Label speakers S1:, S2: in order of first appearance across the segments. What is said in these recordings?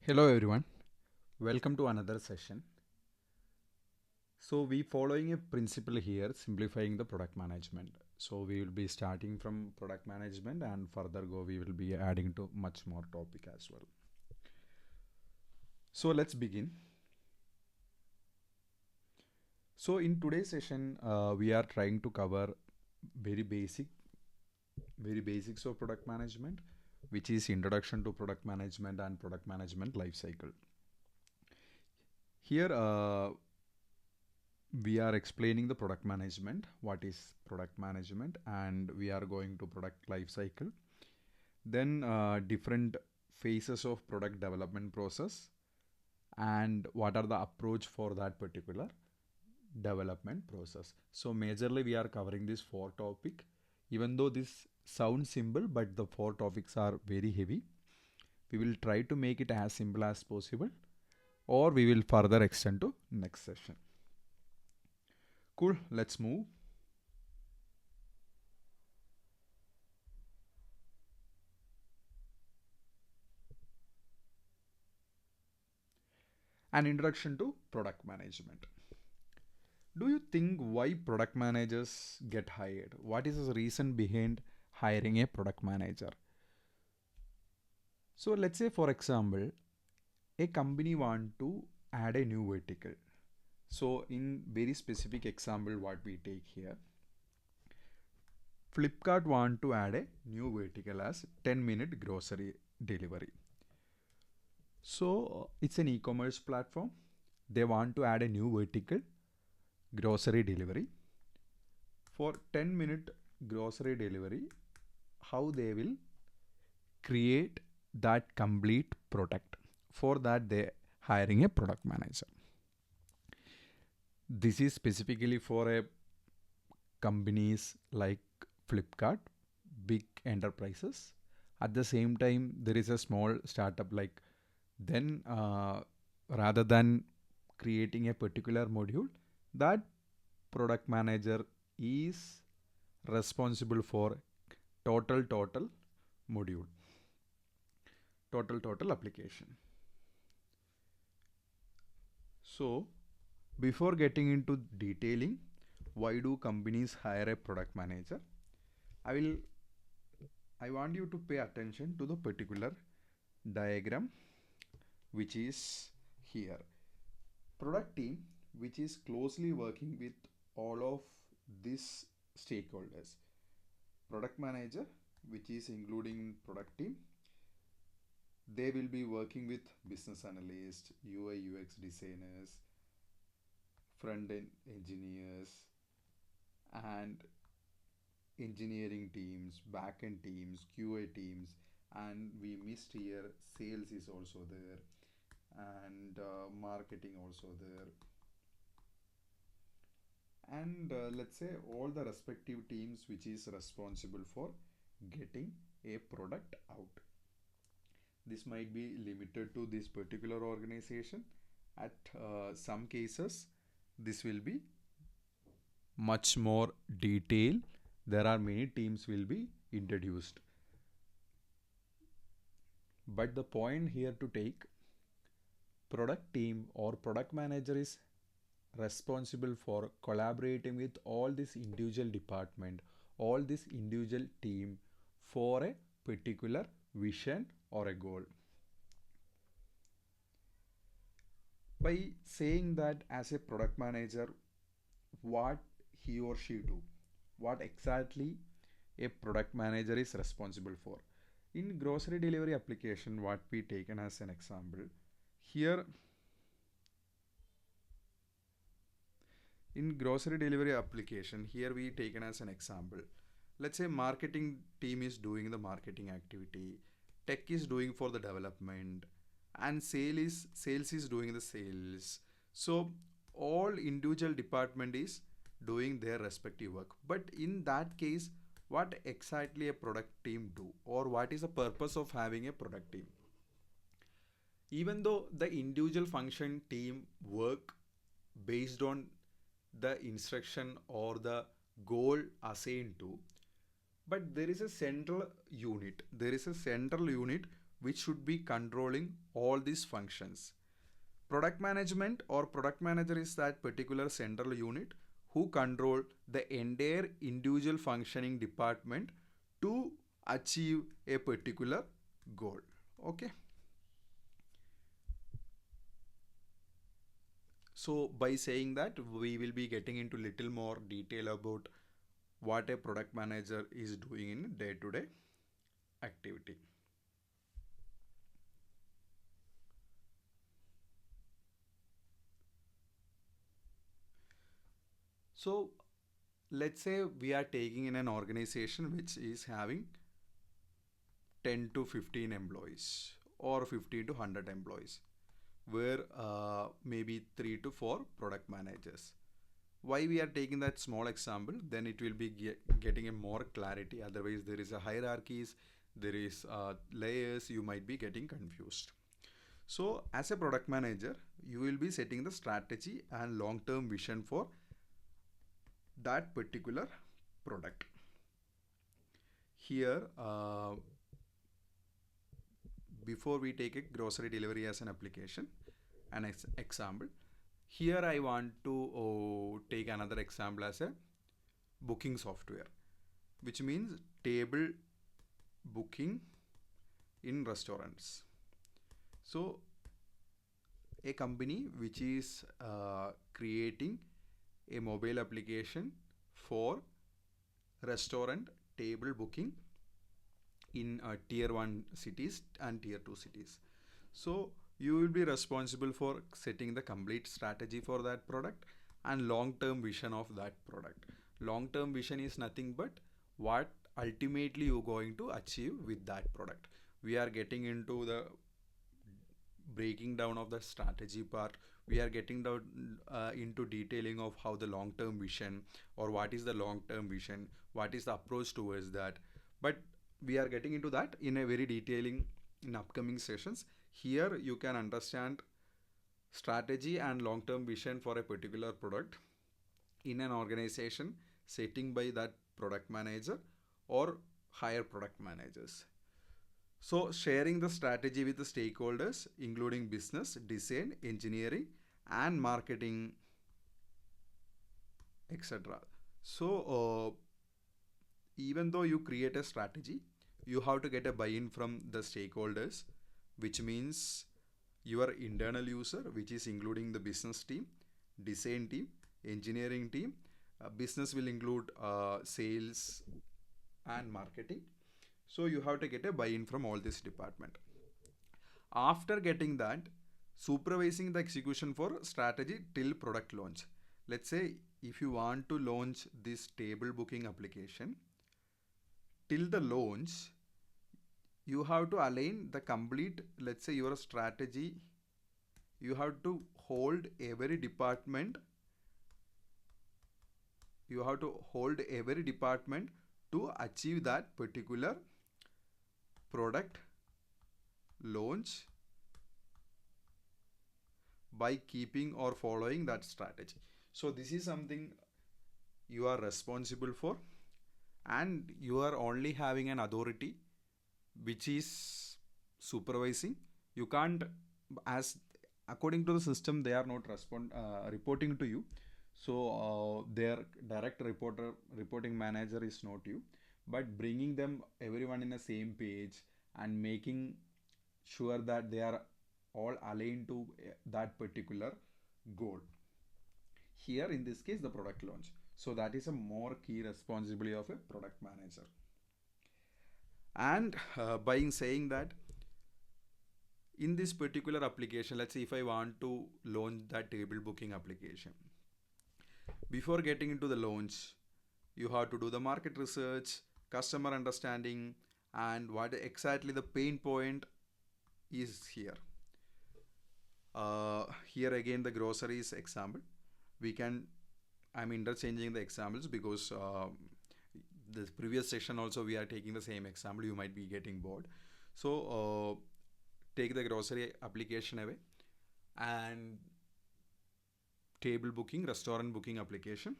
S1: Hello everyone, welcome to another session. So we following a principle here, simplifying the product management. So we will be starting from product management and further go we will be adding to much more topic as well. So let's begin. So in today's session, we are trying to cover very basic, very basics of product management, which is introduction to product management and product management life cycle. Here, we are explaining the product management, what is product management, and we are going to product life cycle. Then different phases of product development process and what are the approach for that particular development process. So majorly we are covering this four topic. Even though this sounds simple, but the four topics are very heavy. We will try to make it as simple as possible, or we will further extend to next session. Cool, let's move. An introduction to product management. Do you think why product managers get hired? What is the reason behind hiring a product manager? So let's say for example, a company want to add a new vertical. So in very specific example what we take here, Flipkart want to add a new vertical as 10-minute grocery delivery. So it's an e-commerce platform. They want to add a new vertical, grocery delivery. For 10-minute grocery delivery, how they will create that complete product. For that, they hiring a product manager. This is specifically for a companies like Flipkart, big enterprises. At the same time, there is a small startup like then rather than creating a particular module, that product manager is responsible for total module, total application. So before getting into detailing why do companies hire a product manager, I want you to pay attention to the particular diagram which is here. Product team which is closely working with all of these stakeholders. Product manager which is including product team, they will be working with business analysts, UI UX designers, front end engineers, and engineering teams, back end teams, QA teams, and we missed here sales is also there, and marketing also there, and let's say all the respective teams which is responsible for getting a product out. This might be limited to this particular organization. At some cases, this will be much more detailed. There are many teams will be introduced. But the point here to take, product team or product manager is responsible for collaborating with all this individual department, all this individual team for a particular vision or a goal. By saying that as a product manager, what he or she do, what exactly a product manager is responsible for. In grocery delivery application, what we taken as an example, here in grocery delivery application, here we taken as an example. Let's say marketing team is doing the marketing activity, tech is doing for the development, and sales is doing the sales. So all individual department is doing their respective work. But in that case, what exactly a product team do, or what is the purpose of having a product team? Even though the individual function team work based on the instruction or the goal assigned to, but there is a central unit which should be controlling all these functions. Product management or product manager is that particular central unit who control the entire individual functioning department to achieve a particular goal. Okay. So by saying that, we will be getting into little more detail about what a product manager is doing in day-to-day activity. So let's say we are taking in an organization which is having 10 to 15 employees or 50 to 100 employees, where maybe 3 to 4 product managers. Why we are taking that small example, then it will be getting a more clarity. Otherwise there is a hierarchies, there is layers, you might be getting confused. So as a product manager, you will be setting the strategy and long-term vision for that particular product. Here, before we take a grocery delivery as an application, an example, here I want to take another example as a booking software, which means table booking in restaurants. So a company which is creating a mobile application for restaurant table booking in tier 1 cities and tier 2 cities. So you will be responsible for setting the complete strategy for that product and long-term vision of that product. Long-term vision is nothing but what ultimately you're going to achieve with that product. We are getting into the breaking down of the strategy part. We are getting down into detailing of how the long-term vision, or what is the long-term vision, what is the approach towards that. But we are getting into that in a very detailing in upcoming sessions. Here you can understand strategy and long-term vision for a particular product in an organization setting by that product manager or higher product managers. So sharing the strategy with the stakeholders, including business, design, engineering, and marketing, etc. So even though you create a strategy, you have to get a buy-in from the stakeholders, which means your internal user, which is including the business team, design team, engineering team. Business will include sales and marketing. So you have to get a buy-in from all this department. After getting that, supervising the execution for strategy till product launch. Let's say if you want to launch this table booking application, till the launch, you have to align the complete, let's say your strategy, you have to hold every department, to achieve that particular product launch by keeping or following that strategy. So this is something you are responsible for, and you are only having an authority which is supervising. You can't, as according to the system, they are not reporting to you. So their direct reporting manager is not you, but bringing them everyone in the same page and making sure that they are all aligned to that particular goal. Here in this case, the product launch. So that is a more key responsibility of a product manager. And by saying that, in this particular application, let's say if I want to launch that table booking application, before getting into the launch, you have to do the market research, customer understanding, and what exactly the pain point is here. Here again the groceries example. I'm interchanging the examples because the previous session also we are taking the same example. You might be getting bored. So take the grocery application away and table booking, restaurant booking application.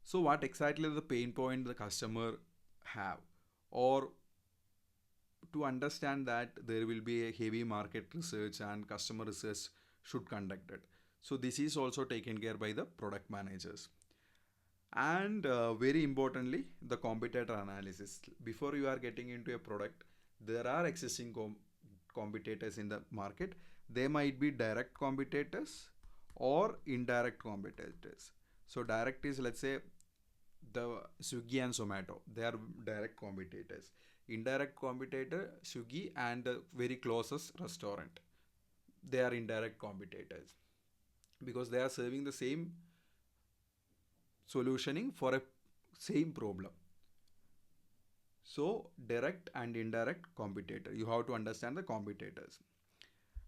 S1: So what exactly the pain point the customer have, or to understand that there will be a heavy market research and customer research should conduct it. So this is also taken care by the product managers. And very importantly, the competitor analysis. Before you are getting into a product, there are existing competitors in the market. They might be direct competitors or indirect competitors. So direct is, let's say, the Swiggy and Zomato. They are direct competitors. Indirect competitor, Swiggy and the very closest restaurant. They are indirect competitors because they are serving the same solutioning for a same problem. So direct and indirect competitor. You have to understand the competitors.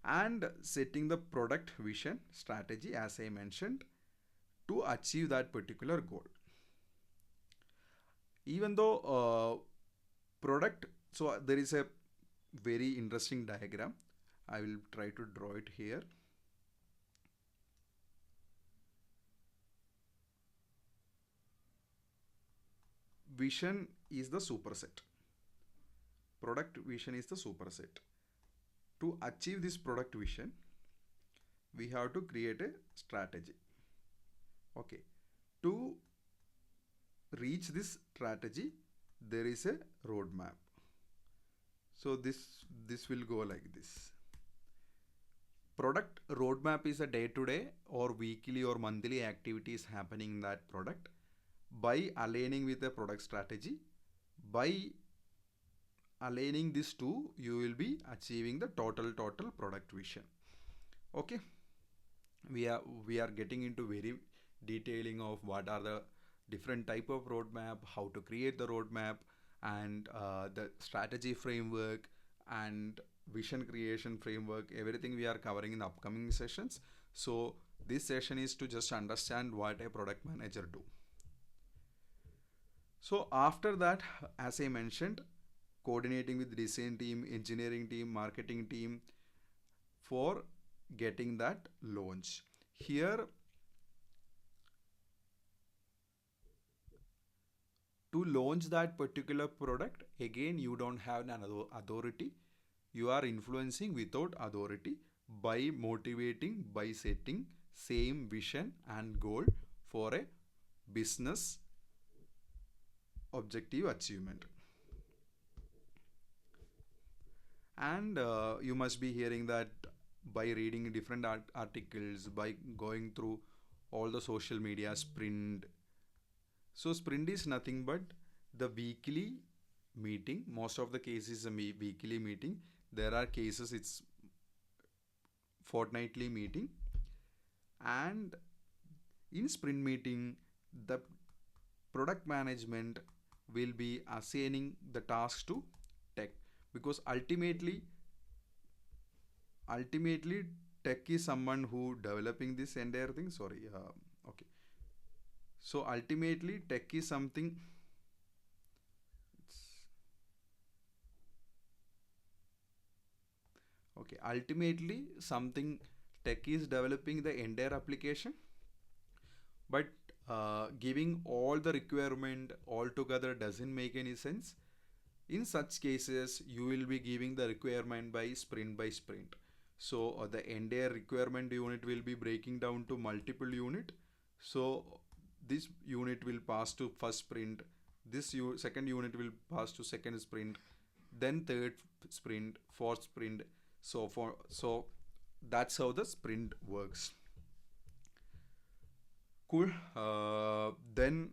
S1: And setting the product vision strategy, as I mentioned, to achieve that particular goal. Even though product, so there is a very interesting diagram. I will try to draw it here. Vision is the superset. Product vision is the superset. To achieve this product vision, we have to create a strategy. Okay. To reach this strategy, there is a roadmap. So this will go like this. Product roadmap is a day-to-day or weekly or monthly activities happening in that product. By aligning with the product strategy, by aligning these two, you will be achieving the total product vision. Okay, we are getting into very detailing of what are the different type of roadmap, how to create the roadmap, and the strategy framework and vision creation framework. Everything we are covering in the upcoming sessions. So this session is to just understand what a product manager do. So after that, as I mentioned, coordinating with design team, engineering team, marketing team for getting that launch. Here, to launch that particular product, again, you don't have an authority. You are influencing without authority by motivating, by setting same vision and goal for a business objective achievement. And you must be hearing that by reading different articles, by going through all the social media, sprint. So sprint is nothing but the weekly meeting. Most of the cases a weekly meeting. There are cases it's fortnightly meeting. And in sprint meeting, the product management will be assigning the tasks to tech, because ultimately tech is someone who developing this entire thing. Sorry, okay. So ultimately tech is something, okay, ultimately something tech is developing the entire application, but giving all the requirement all together doesn't make any sense. In such cases, you will be giving the requirement by sprint. So the entire requirement unit will be breaking down to multiple unit. So this unit will pass to first sprint. This second unit will pass to second sprint, then third sprint, fourth sprint. So that's how the sprint works. Cool. Then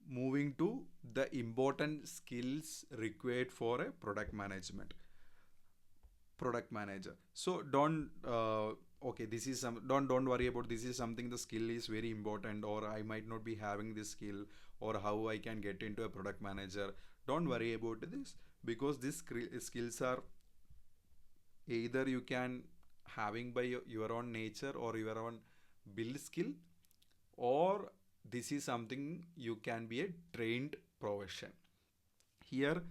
S1: moving to the important skills required for a product manager. So don't okay, this is some, don't worry about this is something, the skill is very important, or I might not be having this skill, or how I can get into a product manager. Don't worry about this, because these skills are either you can having by your own nature or your own build skill, or this is something you can be a trained profession. Here,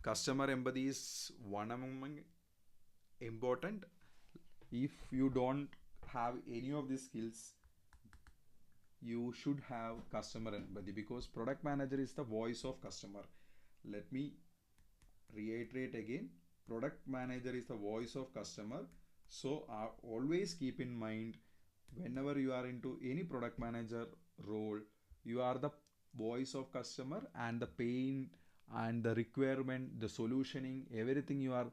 S1: customer empathy is one among important. If you don't have any of these skills, you should have customer empathy, because product manager is the voice of customer. Let me reiterate again, product manager is the voice of customer. So always keep in mind, whenever you are into any product manager role, you are the voice of customer, and the pain and the requirement, the solutioning, everything you are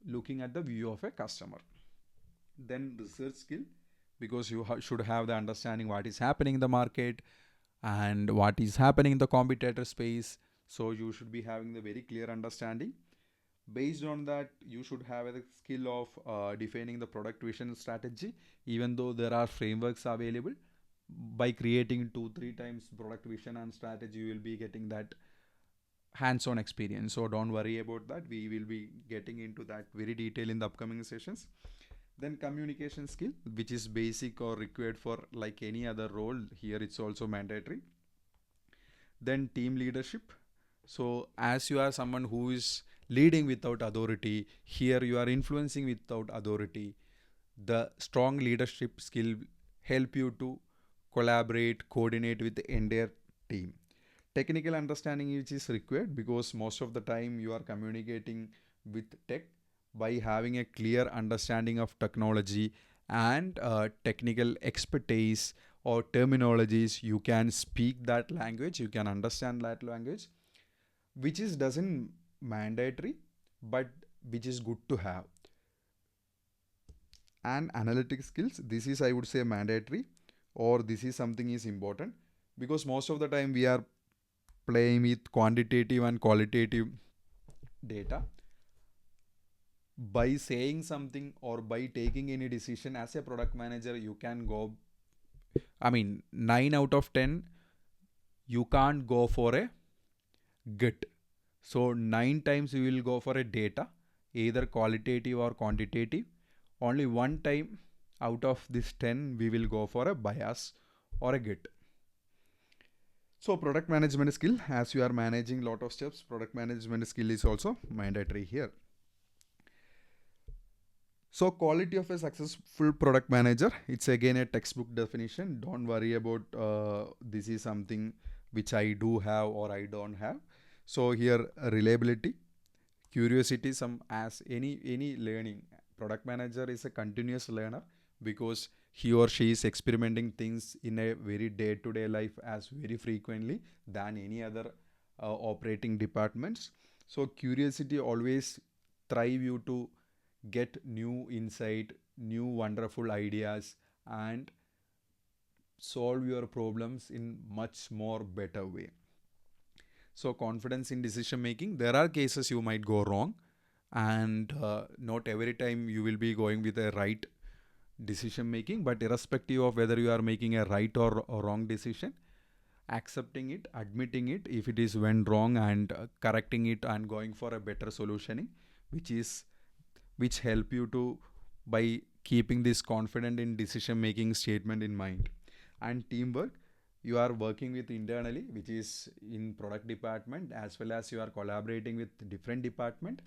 S1: looking at the view of a customer. Then research skill, because you should have the understanding what is happening in the market and what is happening in the competitor space. So you should be having the very clear understanding. Based on that, you should have the skill of defining the product vision strategy. Even though there are frameworks available, by creating 2 3 times product vision and strategy, you will be getting that hands-on experience. So don't worry about that, we will be getting into that very detail in the upcoming sessions. Then communication skill, which is basic or required for like any other role, here it's also mandatory. Then team leadership. So as you are someone who is leading without authority, here you are influencing without authority. The strong leadership skill help you to collaborate, coordinate with the entire team. Technical understanding which is required, because most of the time you are communicating with tech. By having a clear understanding of technology and technical expertise or terminologies, you can speak that language, you can understand that language, which is doesn't mandatory, but which is good to have. And analytic skills, this is, I would say, mandatory, or this is something is important, because most of the time we are playing with quantitative and qualitative data. By saying something or by taking any decision as a product manager, you can go, I mean, 9 out of 10 you can't go for a gut. So 9 times you will go for a data, either qualitative or quantitative. Only one time out of this 10 we will go for a bias or a gut. So product management skill, as you are managing lot of steps, product management skill is also mandatory here. So quality of a successful product manager, it's again a textbook definition. Don't worry about this is something which I do have or I don't have. So here reliability, curiosity, some as any learning. Product manager is a continuous learner, because he or she is experimenting things in a very day-to-day life as very frequently than any other operating departments. So curiosity always thrive you to get new insight, new wonderful ideas, and solve your problems in much more better way. So confidence in decision making, there are cases you might go wrong, and not every time you will be going with a right decision making, but irrespective of whether you are making a right or wrong decision, accepting it, admitting it if it is went wrong, and correcting it and going for a better solutioning, which help you to by keeping this confident in decision making statement in mind. And teamwork, you are working with internally, which is in product department, as well as you are collaborating with different department.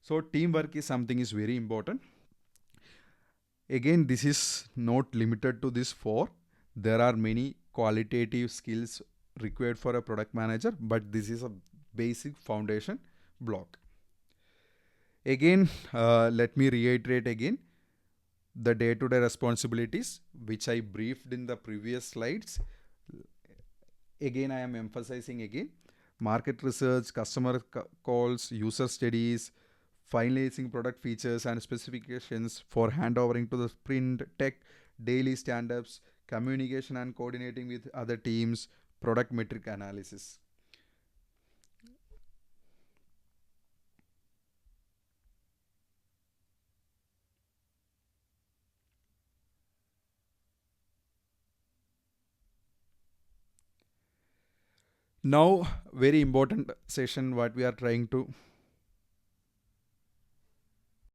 S1: So teamwork is something is very important. Again, this is not limited to this four. There are many qualitative skills required for a product manager, but this is a basic foundation block. Again, let me reiterate again the day-to-day responsibilities which I briefed in the previous slides. Again, I am emphasizing again: market research, customer calls, user studies, finalizing product features and specifications for handovering to the sprint, tech, daily stand-ups, communication and coordinating with other teams, product metric analysis. Now, very important session what we are trying to